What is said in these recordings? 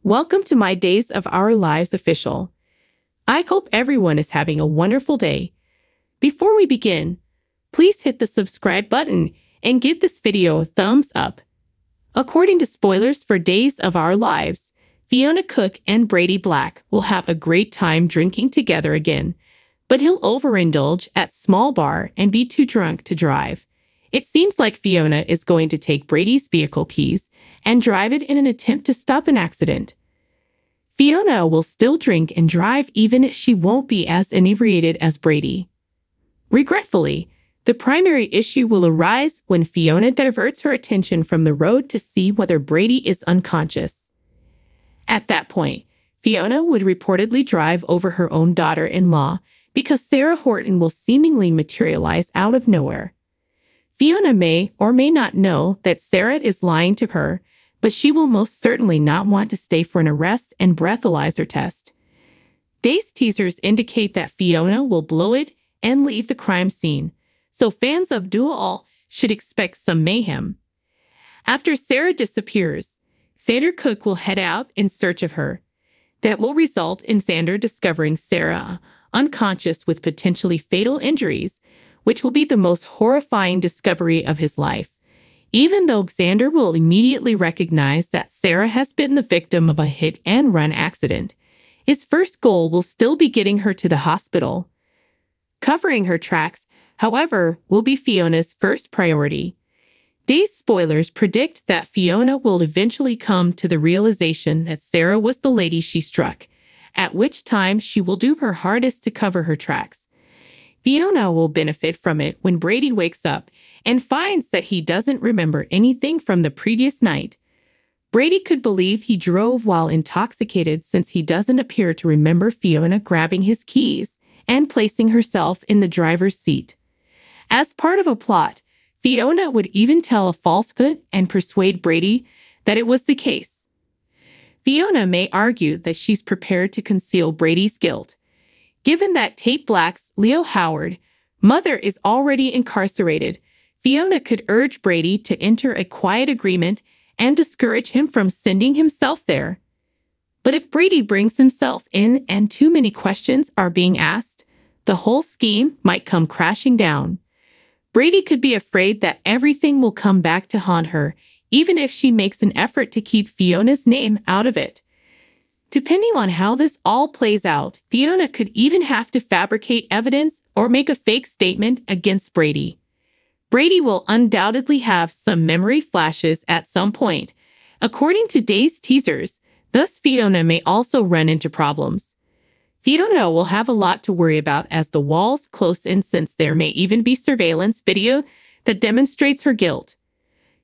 Welcome to my Days of Our Lives official. I hope everyone is having a wonderful day. Before we begin, please hit the subscribe button and give this video a thumbs up. According to spoilers for Days of Our Lives, Fiona Cook and Brady Black will have a great time drinking together again, but he'll overindulge at small bar and be too drunk to drive. It seems like Fiona is going to take Brady's vehicle keys and drive it in an attempt to stop an accident. Fiona will still drink and drive even if she won't be as inebriated as Brady. Regretfully, the primary issue will arise when Fiona diverts her attention from the road to see whether Brady is unconscious. At that point, Fiona would reportedly drive over her own daughter-in-law because Sarah Horton will seemingly materialize out of nowhere. Fiona may or may not know that Sarah is lying to her, but she will most certainly not want to stay for an arrest and breathalyzer test. Days teasers indicate that Fiona will blow it and leave the crime scene, so fans of Do All should expect some mayhem. After Sarah disappears, Xander Cook will head out in search of her. That will result in Xander discovering Sarah unconscious with potentially fatal injuries, which will be the most horrifying discovery of his life. Even though Xander will immediately recognize that Sarah has been the victim of a hit-and-run accident, his first goal will still be getting her to the hospital. Covering her tracks, however, will be Fiona's first priority. Days spoilers predict that Fiona will eventually come to the realization that Sarah was the lady she struck, at which time she will do her hardest to cover her tracks. Fiona will benefit from it when Brady wakes up and finds that he doesn't remember anything from the previous night. Brady could believe he drove while intoxicated since he doesn't appear to remember Fiona grabbing his keys and placing herself in the driver's seat. As part of a plot, Fiona would even tell a falsehood and persuade Brady that it was the case. Fiona may argue that she's prepared to conceal Brady's guilt. Given that Tate Black's Leo Howard, mother, is already incarcerated, Fiona could urge Brady to enter a quiet agreement and discourage him from sending himself there. But if Brady brings himself in and too many questions are being asked, the whole scheme might come crashing down. Brady could be afraid that everything will come back to haunt her, even if she makes an effort to keep Fiona's name out of it. Depending on how this all plays out, Fiona could even have to fabricate evidence or make a fake statement against Brady. Brady will undoubtedly have some memory flashes at some point, according to Days teasers, thus Fiona may also run into problems. Fiona will have a lot to worry about as the walls close in, since there may even be surveillance video that demonstrates her guilt.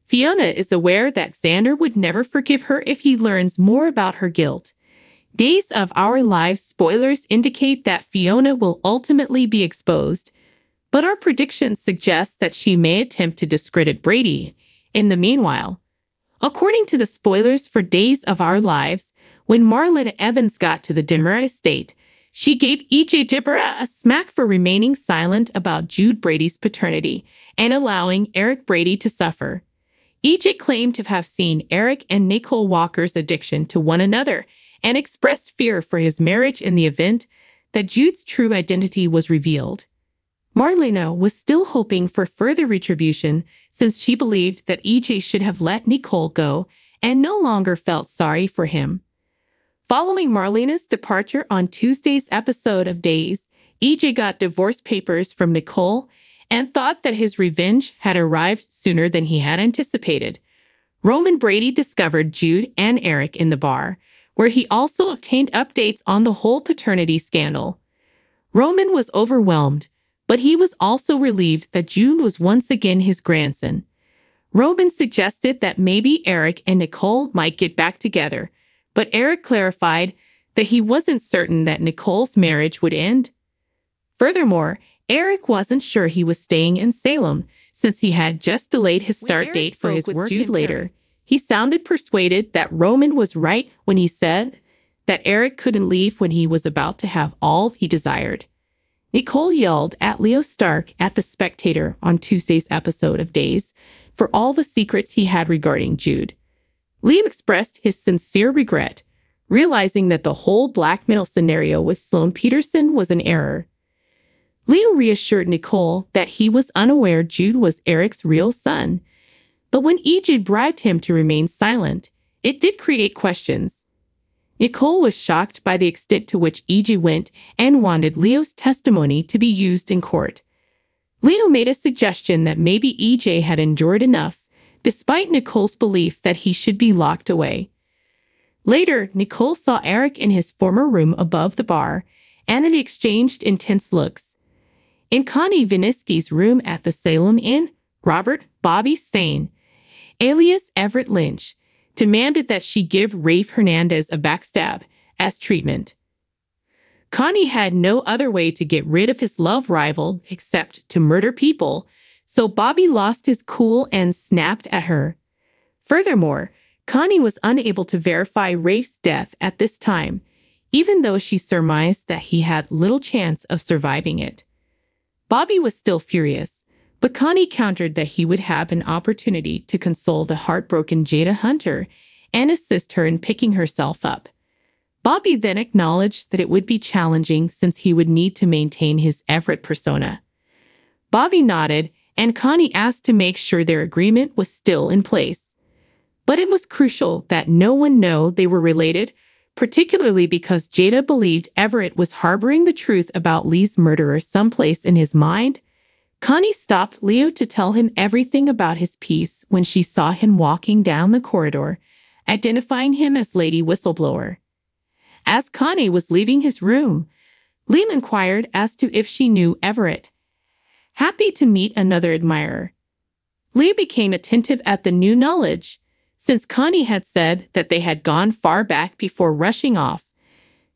Fiona is aware that Xander would never forgive her if he learns more about her guilt. Days of Our Lives spoilers indicate that Fiona will ultimately be exposed, but our predictions suggest that she may attempt to discredit Brady in the meanwhile. According to the spoilers for Days of Our Lives, when Marlon Evans got to the Deborah estate, she gave E.J. Deborah a smack for remaining silent about Jude Brady's paternity and allowing Eric Brady to suffer. E.J. claimed to have seen Eric and Nicole Walker's addiction to one another and expressed fear for his marriage in the event that Jude's true identity was revealed. Marlena was still hoping for further retribution since she believed that EJ should have let Nicole go and no longer felt sorry for him. Following Marlena's departure on Tuesday's episode of Days, EJ got divorce papers from Nicole and thought that his revenge had arrived sooner than he had anticipated. Roman Brady discovered Jude and Eric in the bar, where he also obtained updates on the whole paternity scandal. Roman was overwhelmed, but he was also relieved that Jude was once again his grandson. Roman suggested that maybe Eric and Nicole might get back together, but Eric clarified that he wasn't certain that Nicole's marriage would end. Furthermore, Eric wasn't sure he was staying in Salem since he had just delayed his start date for his work Jude later. He sounded persuaded that Roman was right when he said that Eric couldn't leave when he was about to have all he desired. Nicole yelled at Leo Stark at The Spectator on Tuesday's episode of Days for all the secrets he had regarding Jude. Liam expressed his sincere regret, realizing that the whole blackmail scenario with Sloan Peterson was an error. Leo reassured Nicole that he was unaware Jude was Eric's real son, but when EJ bribed him to remain silent, it did create questions. Nicole was shocked by the extent to which EJ went and wanted Leo's testimony to be used in court. Leo made a suggestion that maybe EJ had endured enough, despite Nicole's belief that he should be locked away. Later, Nicole saw Eric in his former room above the bar, and they exchanged intense looks. In Connie Viniski's room at the Salem Inn, Robert Bobby Stain, alias Everett Lynch, demanded that she give Rafe Hernandez a backstab as treatment. Connie had no other way to get rid of his love rival except to murder people, so Bobby lost his cool and snapped at her. Furthermore, Connie was unable to verify Rafe's death at this time, even though she surmised that he had little chance of surviving it. Bobby was still furious, but Connie countered that he would have an opportunity to console the heartbroken Jada Hunter and assist her in picking herself up. Bobby then acknowledged that it would be challenging since he would need to maintain his Everett persona. Bobby nodded, and Connie asked to make sure their agreement was still in place. But it was crucial that no one know they were related, particularly because Jada believed Everett was harboring the truth about Lee's murderer someplace in his mind. Connie stopped Leo to tell him everything about his piece when she saw him walking down the corridor, identifying him as Lady Whistleblower. As Connie was leaving his room, Leo inquired as to if she knew Everett. Happy to meet another admirer, Leo became attentive at the new knowledge, since Connie had said that they had gone far back before rushing off.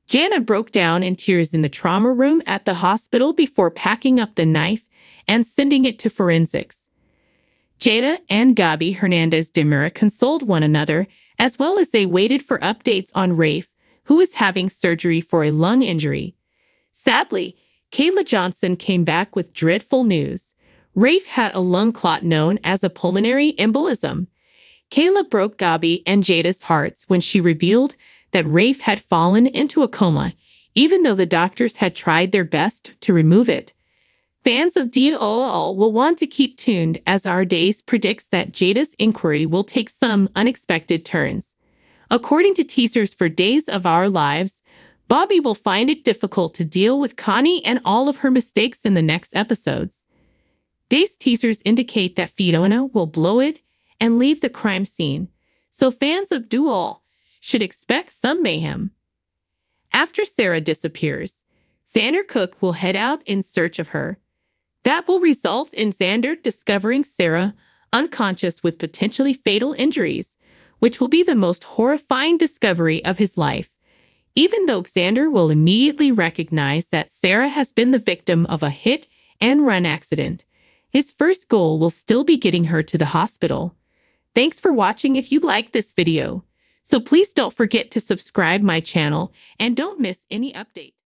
Jana broke down in tears in the trauma room at the hospital before packing up the knife and sending it to forensics. Jada and Gabi Hernandez de Mera consoled one another, as well as they waited for updates on Rafe, who was having surgery for a lung injury. Sadly, Kayla Johnson came back with dreadful news. Rafe had a lung clot known as a pulmonary embolism. Kayla broke Gabi and Jada's hearts when she revealed that Rafe had fallen into a coma, even though the doctors had tried their best to remove it. Fans of DOL will want to keep tuned as Our Days predicts that Jada's inquiry will take some unexpected turns. According to teasers for Days of Our Lives, Bobby will find it difficult to deal with Connie and all of her mistakes in the next episodes. Days teasers indicate that Fiona will blow it and leave the crime scene, so fans of Duel should expect some mayhem. After Sarah disappears, Xander Cook will head out in search of her. That will result in Xander discovering Sarah unconscious with potentially fatal injuries, which will be the most horrifying discovery of his life. Even though Xander will immediately recognize that Sarah has been the victim of a hit-and-run accident, his first goal will still be getting her to the hospital. Thanks for watching if you liked this video. So please don't forget to subscribe my channel and don't miss any update.